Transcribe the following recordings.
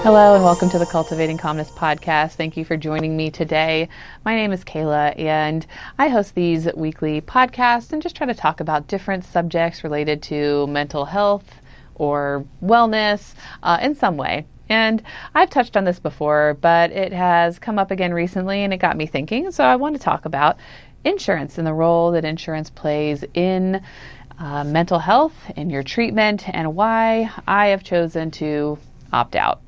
Hello and welcome to the Cultivating Calmness podcast. Thank you for joining me today. My name is 𝗘𝗏 and I host these weekly podcasts and just try to talk about different subjects related to mental health or wellness in some way. And I've touched on this before, but it has come up again recently and it got me thinking. So I want to talk about insurance and the role that insurance plays in mental health, in your treatment, and why I have chosen to opt out.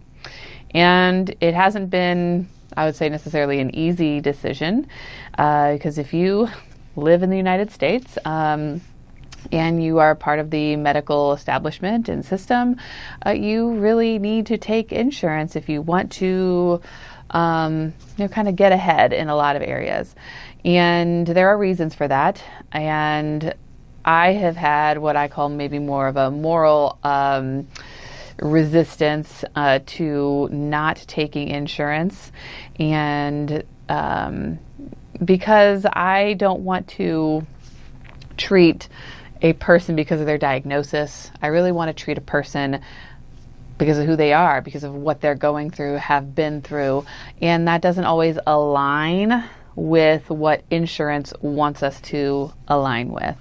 And it hasn't been, I would say, necessarily an easy decision, because if you live in the United States and you are part of the medical establishment and system, you really need to take insurance if you want to kind of get ahead in a lot of areas. And there are reasons for that. And I have had what I call maybe more of a moral resistance to not taking insurance, and because I don't want to treat a person because of their diagnosis. I really want to treat a person because of who they are, because of what they're going through, have been through, and that doesn't always align with what insurance wants us to align with.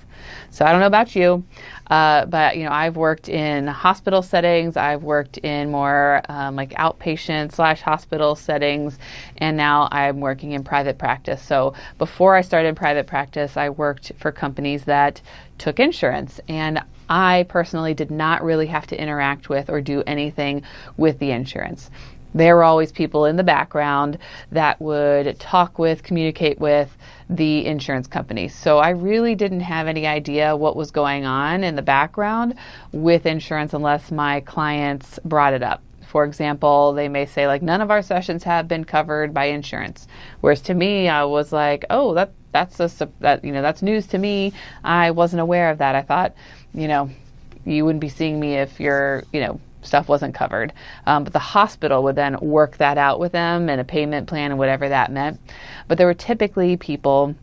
So I don't know about you, but I've worked in hospital settings. I've worked in more like outpatient / hospital settings, and now I'm working in private practice. So before I started private practice, I worked for companies that took insurance, and I personally did not really have to interact with or do anything with the insurance. There were always people in the background that would talk with, communicate with the insurance companies. So I really didn't have any idea what was going on in the background with insurance unless my clients brought it up. For example, they may say, like, none of our sessions have been covered by insurance. Whereas to me, I was like, oh, that's news to me. I wasn't aware of that. I thought, you wouldn't be seeing me if you're, stuff wasn't covered. But the hospital would then work that out with them and a payment plan and whatever that meant. But there were typically people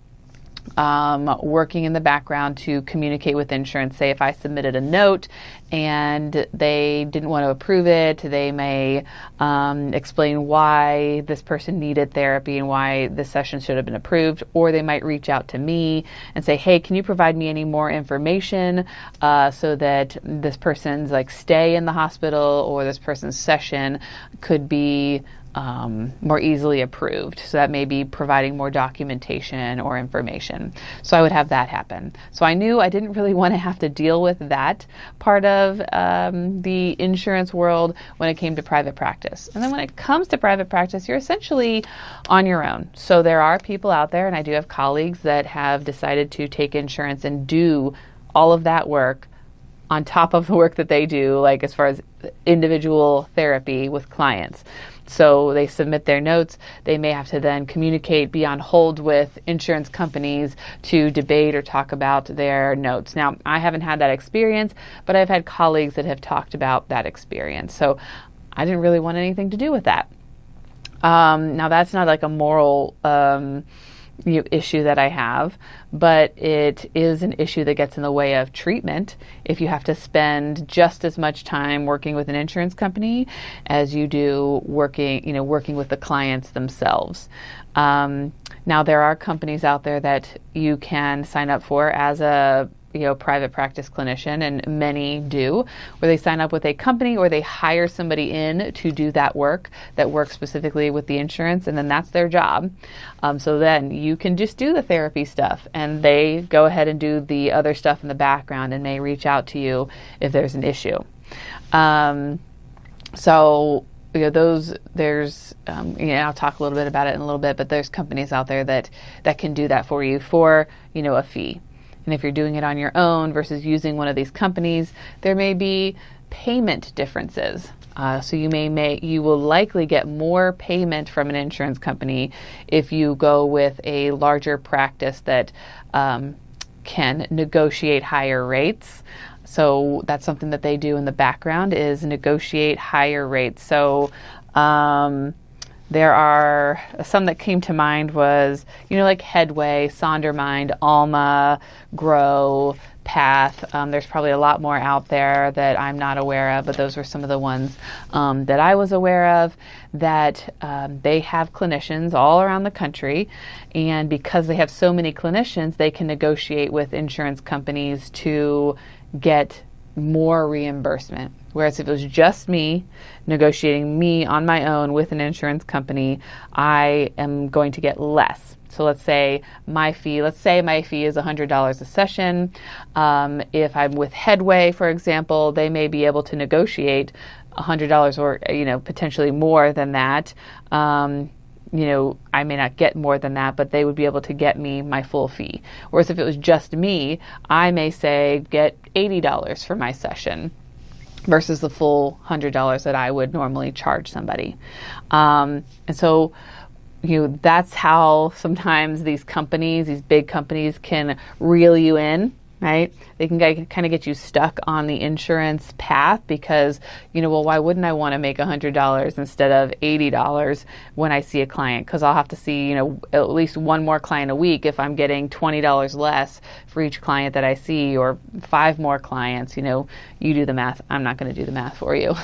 working in the background to communicate with insurance. Say if I submitted a note and they didn't want to approve it, they may explain why this person needed therapy and why the session should have been approved, or they might reach out to me and say, hey, can you provide me any more information so that this person's stay in the hospital or this person's session could be more easily approved. So that may be providing more documentation or information. So I would have that happen. So I knew I didn't really want to have to deal with that part of the insurance world when it came to private practice. And then when it comes to private practice, you're essentially on your own. So there are people out there, and I do have colleagues that have decided to take insurance and do all of that work on top of the work that they do, as far as individual therapy with clients. So they submit their notes. They may have to then communicate, be on hold with insurance companies to debate or talk about their notes. Now, I haven't had that experience, but I've had colleagues that have talked about that experience. So I didn't really want anything to do with that. Now, that's not a moral issue that I have, but it is an issue that gets in the way of treatment if you have to spend just as much time working with an insurance company as you do working with the clients themselves. Now, there are companies out there that you can sign up for as a private practice clinician, and many do, where they sign up with a company or they hire somebody in to do that work that works specifically with the insurance, and then that's their job. So then you can just do the therapy stuff, and they go ahead and do the other stuff in the background and may reach out to you if there's an issue. So there's, I'll talk a little bit about it in a little bit, but there's companies out there that can do that for you for, a fee. And if you're doing it on your own versus using one of these companies, there may be payment differences. So you will likely get more payment from an insurance company if you go with a larger practice that can negotiate higher rates. So that's something that they do in the background, is negotiate higher rates. So there are some that came to mind was, like Headway, Sondermind, Alma, Grow, Path. There's probably a lot more out there that I'm not aware of, but those were some of the ones that I was aware of, that they have clinicians all around the country. And because they have so many clinicians, they can negotiate with insurance companies to get more reimbursement. Whereas if it was just me negotiating me on my own with an insurance company, I am going to get less. So let's say my fee is $100 a session. If I'm with Headway, for example, they may be able to negotiate $100 or, potentially more than that. I may not get more than that, but they would be able to get me my full fee. Whereas if it was just me, I may say get $80 for my session versus the full $100 that I would normally charge somebody. And so, that's how sometimes these big companies can reel you in, right? They can kind of get you stuck on the insurance path because, why wouldn't I want to make $100 instead of $80 when I see a client? Because I'll have to see, at least one more client a week if I'm getting $20 less for each client that I see, or 5 more clients. You do the math. I'm not going to do the math for you.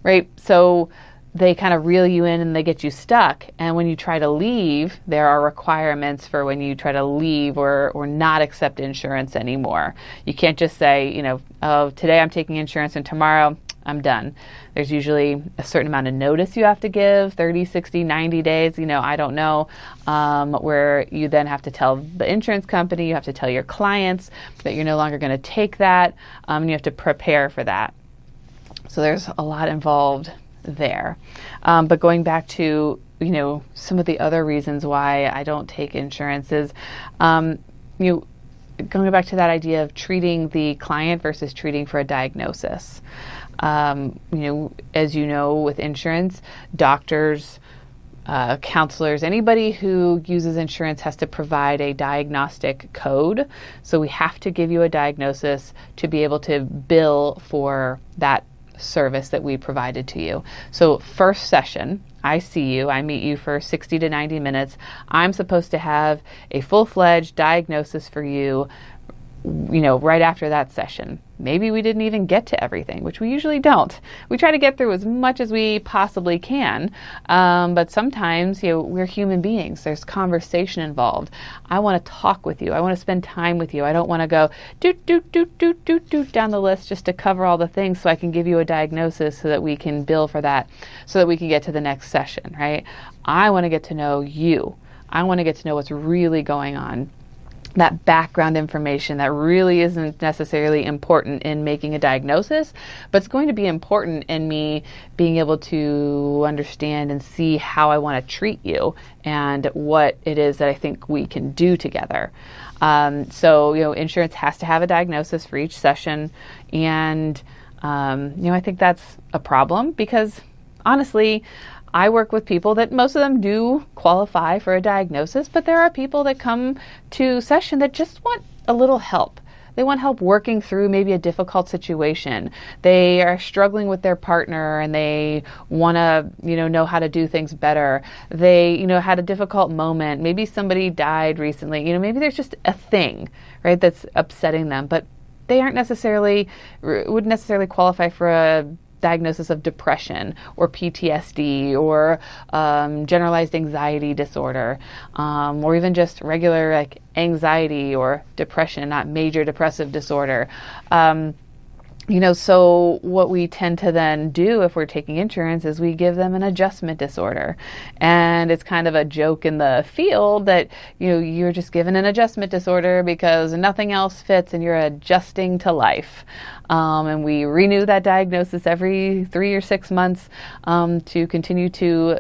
Right? So they kind of reel you in and they get you stuck. And when you try to leave, there are requirements for when you try to leave or not accept insurance anymore. You can't just say, today I'm taking insurance and tomorrow I'm done. There's usually a certain amount of notice you have to give, 30, 60, 90 days, I don't know, where you then have to tell the insurance company, you have to tell your clients that you're no longer going to take that, and you have to prepare for that. So there's a lot involved there. But going back to, some of the other reasons why I don't take insurance is, going back to that idea of treating the client versus treating for a diagnosis. As with insurance, doctors, counselors, anybody who uses insurance has to provide a diagnostic code. So we have to give you a diagnosis to be able to bill for that service that we provided to you. So first session, I meet you for 60 to 90 minutes. I'm supposed to have a full-fledged diagnosis for you, right after that session. Maybe we didn't even get to everything, which we usually don't. We try to get through as much as we possibly can, but sometimes, we're human beings. There's conversation involved. I want to talk with you. I want to spend time with you. I don't want to go down the list just to cover all the things so I can give you a diagnosis so that we can bill for that, so that we can get to the next session, right? I want to get to know you. I want to get to know what's really going on. That background information that really isn't necessarily important in making a diagnosis, but it's going to be important in me being able to understand and see how I want to treat you and what it is that I think we can do together. So, insurance has to have a diagnosis for each session. And, I think that's a problem because honestly, I work with people that most of them do qualify for a diagnosis, but there are people that come to session that just want a little help. They want help working through maybe a difficult situation. They are struggling with their partner and they want to, know how to do things better. They, had a difficult moment. Maybe somebody died recently. Maybe there's just a thing, right, that's upsetting them, but they wouldn't necessarily qualify for a diagnosis of depression or PTSD or generalized anxiety disorder, or even just regular like anxiety or depression, not major depressive disorder. So what we tend to then do if we're taking insurance is we give them an adjustment disorder. And it's kind of a joke in the field that, you're just given an adjustment disorder because nothing else fits and you're adjusting to life. And we renew that diagnosis every 3 or 6 months to continue to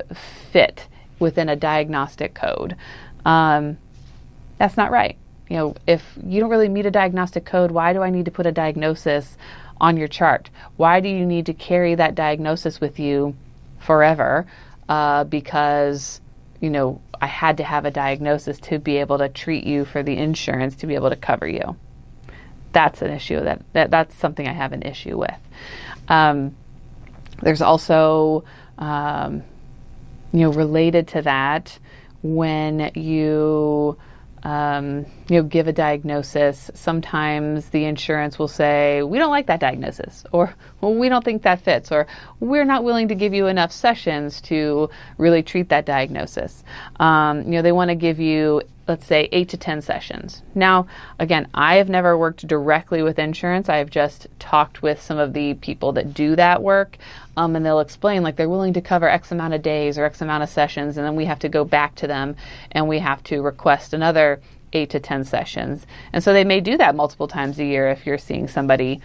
fit within a diagnostic code. That's not right. If you don't really meet a diagnostic code, why do I need to put a diagnosis on your chart? Why do you need to carry that diagnosis with you forever? Because, I had to have a diagnosis to be able to treat you for the insurance to be able to cover you. That's an issue that's something I have an issue with. There's also, related to that, when you give a diagnosis, sometimes the insurance will say, we don't like that diagnosis, or well, we don't think that fits, or we're not willing to give you enough sessions to really treat that diagnosis. They want to give you, let's say, 8 to 10 sessions. Now, again, I have never worked directly with insurance. I have just talked with some of the people that do that work, and they'll explain, like, they're willing to cover X amount of days or X amount of sessions, and then we have to go back to them and we have to request another 8 to 10 sessions. And so they may do that multiple times a year if you're seeing somebody,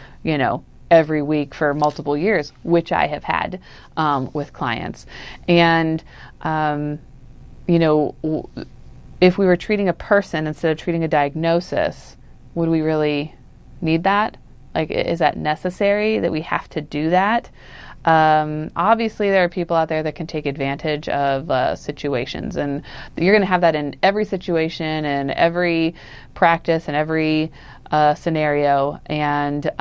every week for multiple years, which I have had with clients. And, if we were treating a person instead of treating a diagnosis, would we really need that? Like, is that necessary that we have to do that? Obviously, there are people out there that can take advantage of situations, and you're going to have that in every situation and every practice and every scenario. And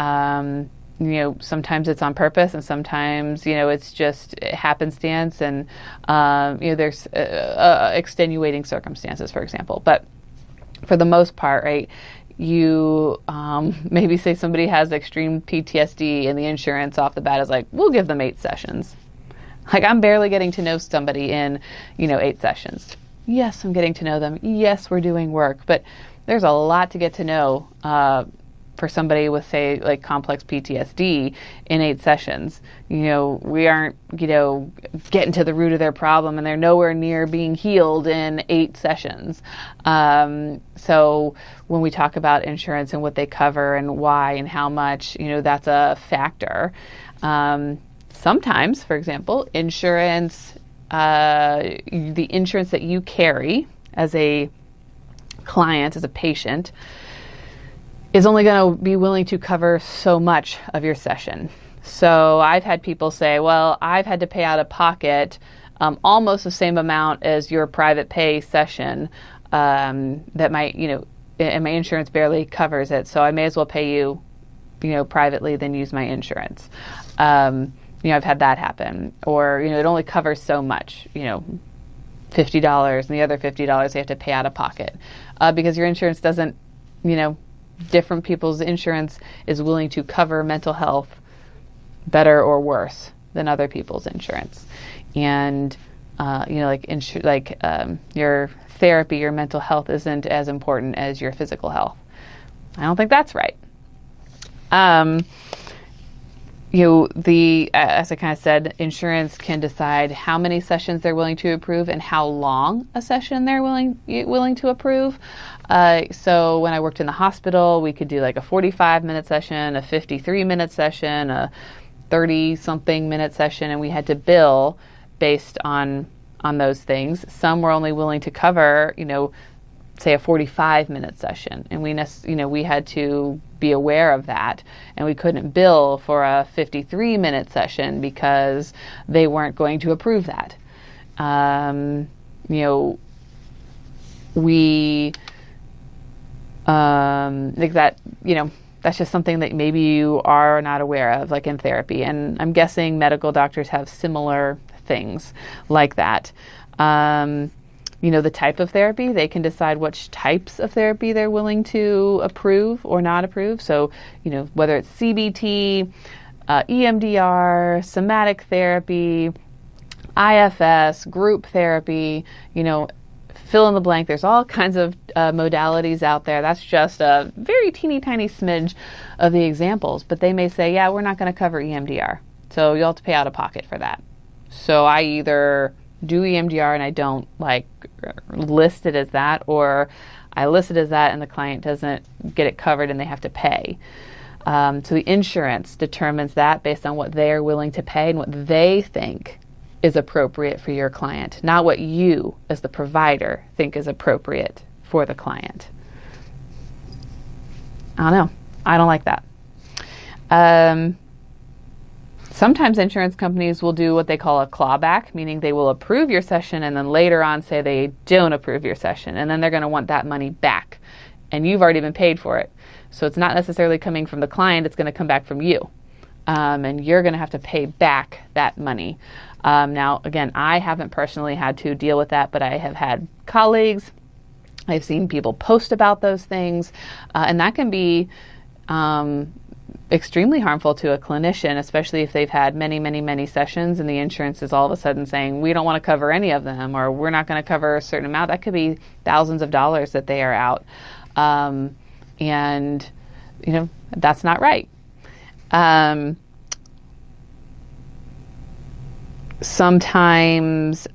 sometimes it's on purpose, and sometimes it's just happenstance, and there's extenuating circumstances, for example. But for the most part, right, you maybe say somebody has extreme PTSD and the insurance off the bat is like, we'll give them 8 sessions. Like, I'm barely getting to know somebody in 8 sessions. Yes, I'm getting to know them. Yes, we're doing work, but there's a lot to get to know for somebody with, say, like complex PTSD in 8 sessions. We aren't, getting to the root of their problem, and they're nowhere near being healed in 8 sessions. So when we talk about insurance and what they cover and why and how much, that's a factor. Sometimes, for example, insurance, the insurance that you carry as a client, as a patient, is only going to be willing to cover so much of your session. So I've had people say, well, I've had to pay out of pocket almost the same amount as your private pay session that and my insurance barely covers it. So I may as well pay you, privately than use my insurance. I've had that happen. Or, it only covers so much, $50, and the other $50 they have to pay out of pocket because your insurance doesn't, different people's insurance is willing to cover mental health better or worse than other people's insurance. And, your therapy, your mental health isn't as important as your physical health. I don't think that's right. As I kind of said, insurance can decide how many sessions they're willing to approve and how long a session they're willing to approve. So when I worked in the hospital, we could do like a 45-minute session, a 53-minute session, a 30-something minute session, and we had to bill based on those things. Some were only willing to cover, say a 45-minute session, and we had to be aware of that, and we couldn't bill for a 53-minute session because they weren't going to approve that. Like that, that's just something that maybe you are not aware of, like in therapy. And I'm guessing medical doctors have similar things like that. The type of therapy, they can decide which types of therapy they're willing to approve or not approve. So, whether it's CBT, EMDR, somatic therapy, IFS, group therapy, fill in the blank. There's all kinds of modalities out there. That's just a very teeny tiny smidge of the examples. But they may say, yeah, we're not going to cover EMDR. So you'll have to pay out of pocket for that. So I either do EMDR and I don't list it as that, or I list it as that and the client doesn't get it covered and they have to pay. So the insurance determines that based on what they're willing to pay and what they think is appropriate for your client, not what you as the provider think is appropriate for the client. I don't know. I don't like that. Sometimes insurance companies will do what they call a clawback, meaning they will approve your session and then later on say they don't approve your session, and then they're going to want that money back. And you've already been paid for it. So it's not necessarily coming from the client, it's going to come back from you. And you're going to have to pay back that money. Now, again, I haven't personally had to deal with that, but I have had colleagues. I've seen people post about those things, and that can be extremely harmful to a clinician, especially if they've had many, many, many sessions and the insurance is all of a sudden saying, we don't want to cover any of them, or we're not going to cover a certain amount. That could be thousands of dollars that they are out. And, that's not right. Sometimes,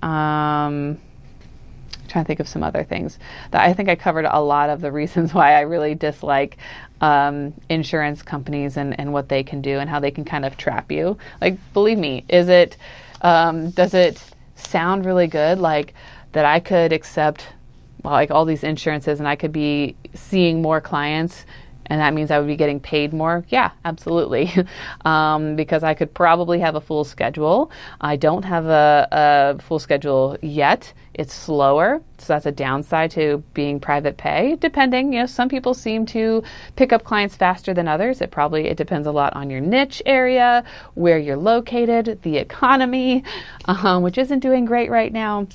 trying to think of some other things. I think I covered a lot of the reasons why I really dislike insurance companies and what they can do and how they can kind of trap you. Believe me, does it sound really good? That I could accept all these insurances and I could be seeing more clients and that means I would be getting paid more? Yeah, absolutely. Because I could probably have a full schedule. I don't have a full schedule yet. It's slower, so that's a downside to being private pay. Depending, some people seem to pick up clients faster than others. It depends a lot on your niche area, where you're located, the economy, which isn't doing great right now.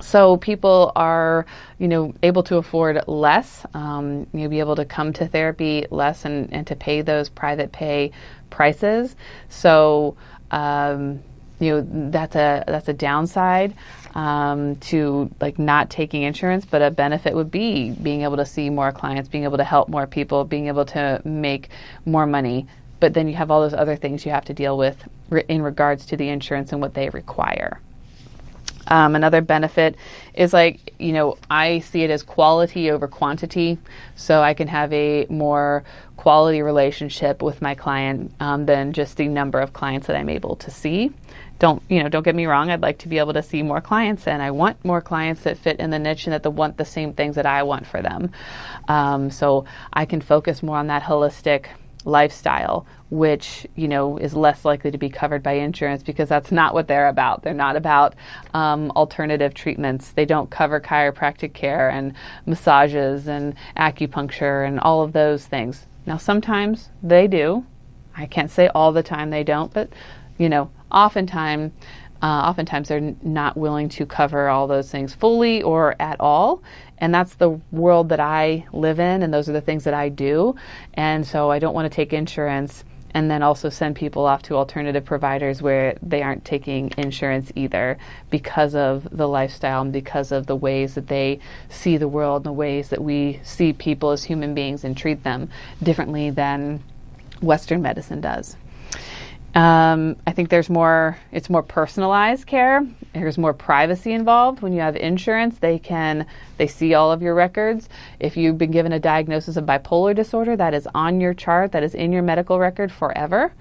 So people are, able to afford less, be able to come to therapy less and to pay those private pay prices. So, that's a downside to not taking insurance, but a benefit would be being able to see more clients, being able to help more people, being able to make more money. But then you have all those other things you have to deal with in regards to the insurance and what they require. Another benefit is I see it as quality over quantity. So I can have a more quality relationship with my client than just the number of clients that I'm able to see. Don't get me wrong. I'd like to be able to see more clients, and I want more clients that fit in the niche and that want the same things that I want for them. So I can focus more on that holistic lifestyle, which, is less likely to be covered by insurance because that's not what they're about. They're not about alternative treatments. They don't cover chiropractic care and massages and acupuncture and all of those things. Now, sometimes they do. I can't say all the time they don't, but, oftentimes they're not willing to cover all those things fully or at all. And that's the world that I live in, and those are the things that I do. And so I don't want to take insurance and then also send people off to alternative providers where they aren't taking insurance either because of the lifestyle and because of the ways that they see the world and the ways that we see people as human beings and treat them differently than Western medicine does. I think it's more personalized care. There's more privacy involved. When you have insurance, they see all of your records. If you've been given a diagnosis of bipolar disorder, that is on your chart, that is in your medical record forever.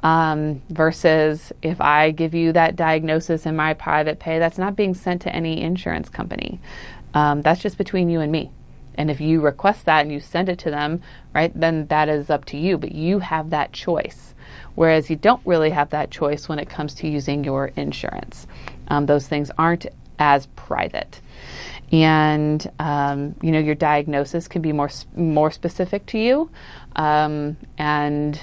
Versus if I give you that diagnosis in my private pay, that's not being sent to any insurance company. That's just between you and me. And if you request that and you send it to them, right, then that is up to you. But you have that choice. Whereas you don't really have that choice when it comes to using your insurance. Those things aren't as private. And, your diagnosis can be more specific to you. And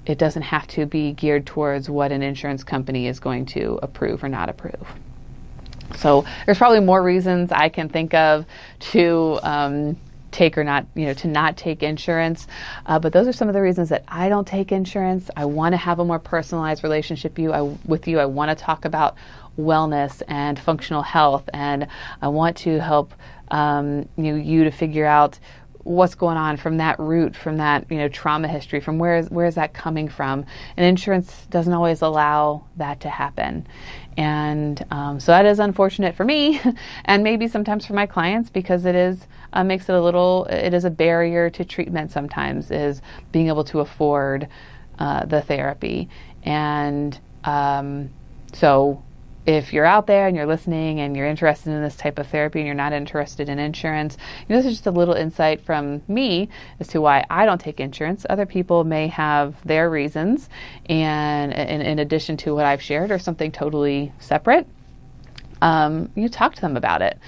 it doesn't have to be geared towards what an insurance company is going to approve or not approve. So there's probably more reasons I can think of to take or not, to not take insurance. But those are some of the reasons that I don't take insurance. I want to have a more personalized relationship with you. I want to talk about wellness and functional health, and I want to help you to figure out what's going on from that root, from that trauma history, from where is that coming from. And insurance doesn't always allow that to happen. And so that is unfortunate for me and maybe sometimes for my clients, because it is makes it it is a barrier to treatment sometimes, is being able to afford the therapy. And so if you're out there and you're listening and you're interested in this type of therapy and you're not interested in insurance, this is just a little insight from me as to why I don't take insurance. Other people may have their reasons, and in addition to what I've shared, or something totally separate. You talk to them about it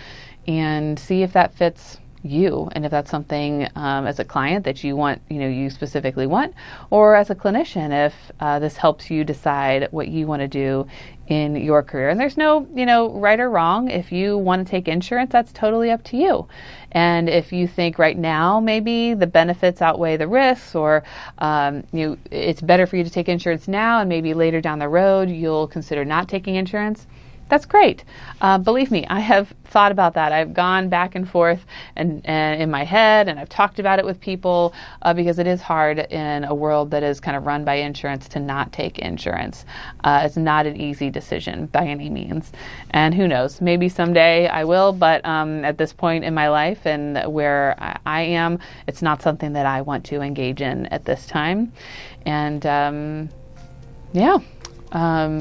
and see if that fits you, and if that's something as a client that you want, you specifically want, or as a clinician, if this helps you decide what you want to do in your career. And there's no, right or wrong. If you want to take insurance, that's totally up to you. And if you think right now maybe the benefits outweigh the risks, or it's better for you to take insurance now, and maybe later down the road you'll consider not taking insurance, that's great. Believe me, I have thought about that. I've gone back and forth and in my head, and I've talked about it with people because it is hard in a world that is kind of run by insurance to not take insurance. It's not an easy decision by any means. And who knows, maybe someday I will, but at this point in my life and where I am, it's not something that I want to engage in at this time. And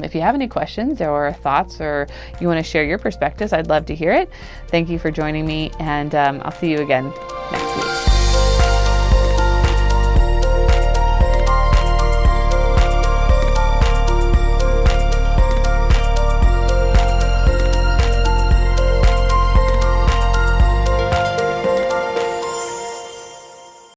if you have any questions or thoughts, or you want to share your perspectives, I'd love to hear it. Thank you for joining me, and I'll see you again next week.